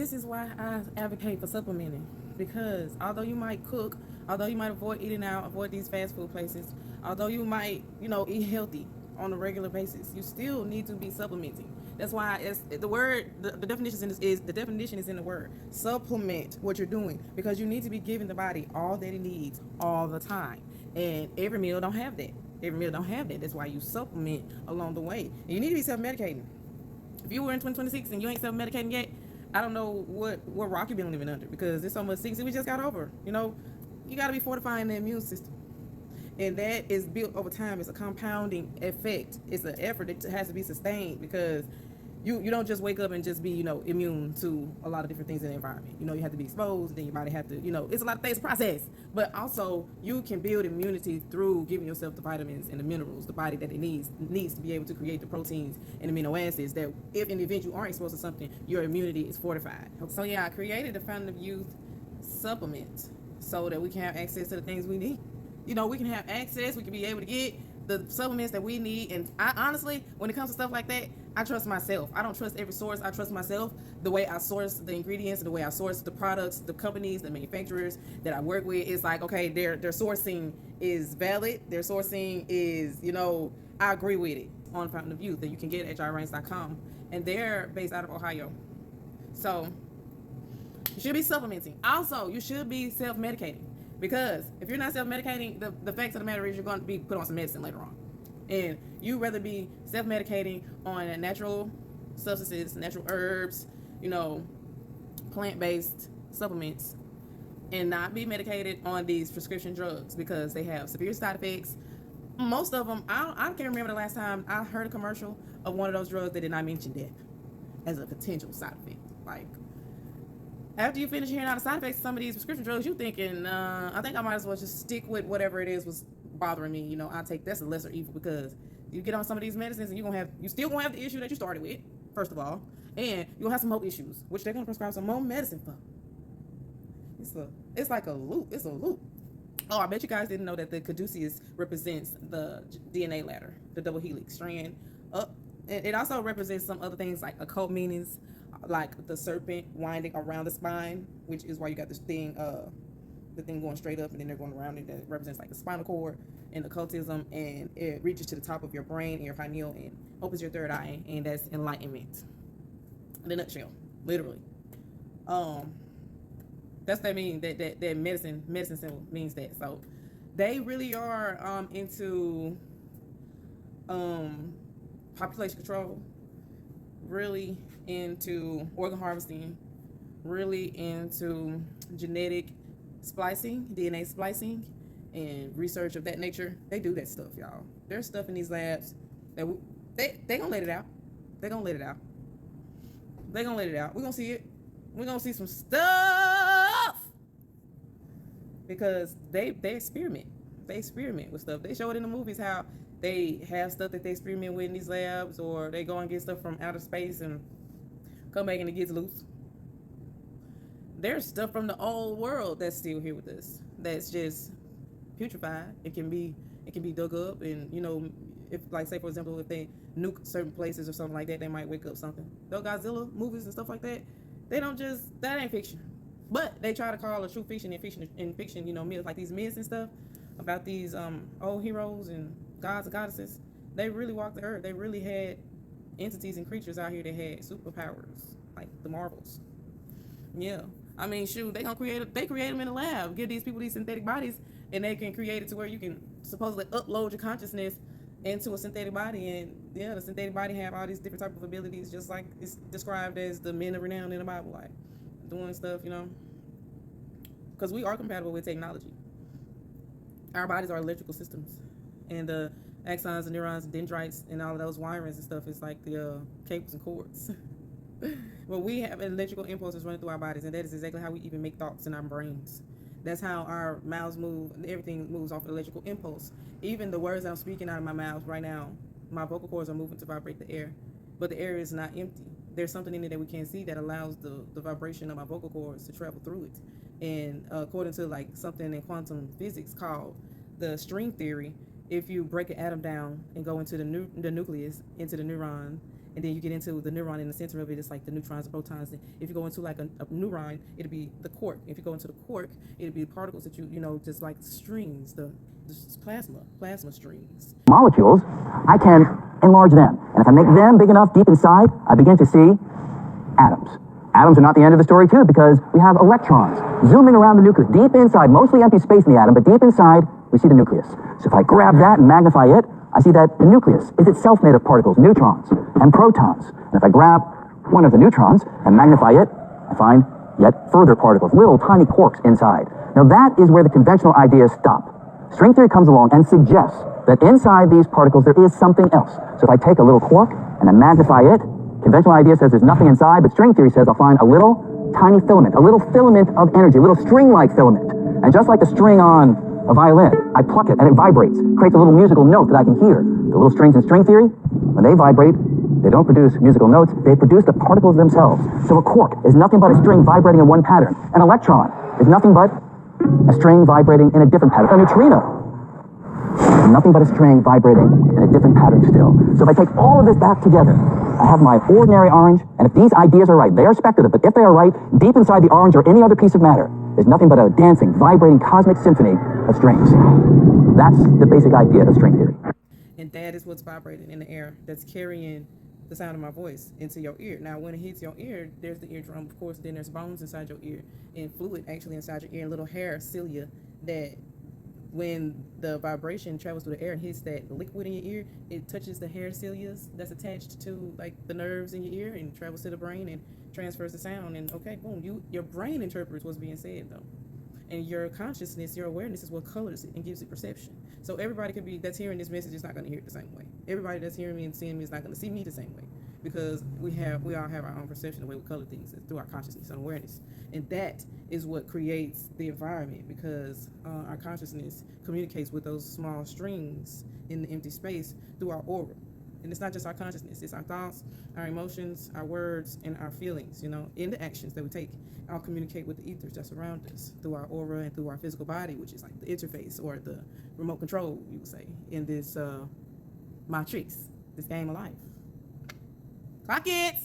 This is why I advocate for supplementing, because although you might cook, although you might avoid eating out, avoid these fast food places, although you might, eat healthy on a regular basis, you still need to be supplementing. That's why it's the word, the definition in this is the definition is in the word supplement what you're doing, because you need to be giving the body all that it needs all the time, and every meal don't have that. Every meal don't have that. That's why you supplement along the way. And you need to be self-medicating. If you were in 2026 and you ain't self-medicating yet, I don't know what rock you've been living under, because there's so much sickness we just got over. You got to be fortifying the immune system, and that is built over time. It's a compounding effect. It's an effort that has to be sustained, because you don't just wake up and just be immune to a lot of different things in the environment. You have to be exposed, then your body have to it's a lot of things to process. But also you can build immunity through giving yourself the vitamins and the minerals the body that it needs to be able to create the proteins and amino acids that, if in the event you are exposed to something, your immunity is fortified. So yeah, I created the Fountain of Youth supplement so that we can have access to the things we need. We can have access, we can be able to get the supplements that we need. And I honestly, when it comes to stuff like that, I trust myself. I don't trust every source. I trust myself. The way I source the ingredients, the way I source the products, the companies, the manufacturers that I work with, is like, okay, their sourcing is valid. Their sourcing is, I agree with it. On Fountain of Youth that you can get at gyrains.com, and they're based out of Ohio. So you should be supplementing. Also, you should be self-medicating, because if you're not self-medicating, the fact of the matter is you're going to be put on some medicine later on. And you rather be self-medicating on natural substances, natural herbs, plant-based supplements, and not be medicated on these prescription drugs, because they have severe side effects. Most of them, I can't remember the last time I heard a commercial of one of those drugs that did not mention death as a potential side effect. Like, after you finish hearing all the side effects of some of these prescription drugs, you thinking, I think I might as well just stick with whatever it is was bothering me. I take that's a lesser evil, because you get on some of these medicines and you still gonna have the issue that you started with, first of all, and you'll have some more issues, which they're gonna prescribe some more medicine for. It's like a loop. It's a loop. Oh, I bet you guys didn't know that the caduceus represents the DNA ladder, the double helix strand up. It also represents some other things like occult meanings, like the serpent winding around the spine, which is why you got this thing, the thing going straight up and then they're going around it. That represents like the spinal cord and occultism, and it reaches to the top of your brain and your pineal and opens your third eye, and that's enlightenment in a nutshell, literally. That's that mean that medicine symbol means that. So they really are into population control, really into organ harvesting, really into genetic splicing, DNA splicing, and research of that nature. They do that stuff, y'all. There's stuff in these labs that they gonna let it out. They gonna let it out. They gonna let it out. We're gonna see it. We're gonna see some stuff, because they experiment. They experiment with stuff. They show it in the movies how they have stuff that they experiment with in these labs, or they go and get stuff from outer space and come back and it gets loose. There's stuff from the old world that's still here with us, that's just putrefied. It can be dug up, and if, like, say for example, if they nuke certain places or something like that, they might wake up something. Those Godzilla movies and stuff like that, that ain't fiction. But they try to call a true fiction in fiction, myths, like these myths and stuff about these old heroes and gods and goddesses. They really walked the earth. They really had entities and creatures out here that had superpowers, like the Marvels. Yeah. I mean, shoot, they create them in a lab, give these people these synthetic bodies, and they can create it to where you can supposedly upload your consciousness into a synthetic body. And yeah, the synthetic body have all these different type of abilities, just like it's described as the men of renown in the Bible, like doing stuff, because we are compatible with technology. Our bodies are electrical systems, and the axons and neurons and dendrites and all of those wirings and stuff is like the cables and cords. Well, we have electrical impulses running through our bodies, and that is exactly how we even make thoughts in our brains. That's how our mouths move. Everything moves off of electrical impulse. Even the words I'm speaking out of my mouth right now, my vocal cords are moving to vibrate the air, but the air is not empty. There's something in it that we can't see that allows the vibration of my vocal cords to travel through it. And according to like something in quantum physics called the string theory, if you break an atom down and go into the nucleus, into the neuron, And then you get into the neuron in the center of it. It's like the neutrons, the protons. And if you go into like a neuron, it'll be the quark. If you go into the quark, it'll be the particles that just like strings, the plasma strings. Molecules, I can enlarge them. And if I make them big enough deep inside, I begin to see atoms. Atoms are not the end of the story, too, because we have electrons zooming around the nucleus, deep inside, mostly empty space in the atom, but deep inside, we see the nucleus. So if I grab that and magnify it, I see that the nucleus is itself made of particles, neutrons and protons. And if I grab one of the neutrons and magnify it, I find yet further particles, little tiny quarks inside. Now that is where the conventional ideas stop. String theory comes along and suggests that inside these particles there is something else. So if I take a little quark and I magnify it, conventional idea says there's nothing inside, but string theory says I'll find a little tiny filament, a little filament of energy, a little string-like filament. And just like the string on a violin, I pluck it and it vibrates, creates a little musical note that I can hear. The little strings in string theory, when they vibrate, they don't produce musical notes, they produce the particles themselves. So a quark is nothing but a string vibrating in one pattern. An electron is nothing but a string vibrating in a different pattern. A neutrino, nothing but a string vibrating in a different pattern still. So if I take all of this back together, I have my ordinary orange, and if these ideas are right, they are speculative, but if they are right, deep inside the orange or any other piece of matter, there's nothing but a dancing, vibrating cosmic symphony of strings. That's the basic idea of string theory. And that is what's vibrating in the air that's carrying the sound of my voice into your ear. Now, when it hits your ear, there's the eardrum, of course, then there's bones inside your ear and fluid actually inside your ear and little hair cilia that when the vibration travels through the air and hits that liquid in your ear, it touches the hair cilia that's attached to like the nerves in your ear and travels to the brain and transfers the sound. And okay, boom, your brain interprets what's being said though. And your consciousness, your awareness is what colors it and gives it perception. So everybody that's hearing this message is not going to hear it the same way. Everybody that's hearing me and seeing me is not going to see me the same way, because we all have our own perception, the way we color things through our consciousness and awareness. And that is what creates the environment, because our consciousness communicates with those small strings in the empty space through our aura. And it's not just our consciousness, it's our thoughts, our emotions, our words, and our feelings, in the actions that we take. All communicate with the ethers that surround us through our aura and through our physical body, which is like the interface or the remote control, you would say, in this matrix, this game of life. Clock it!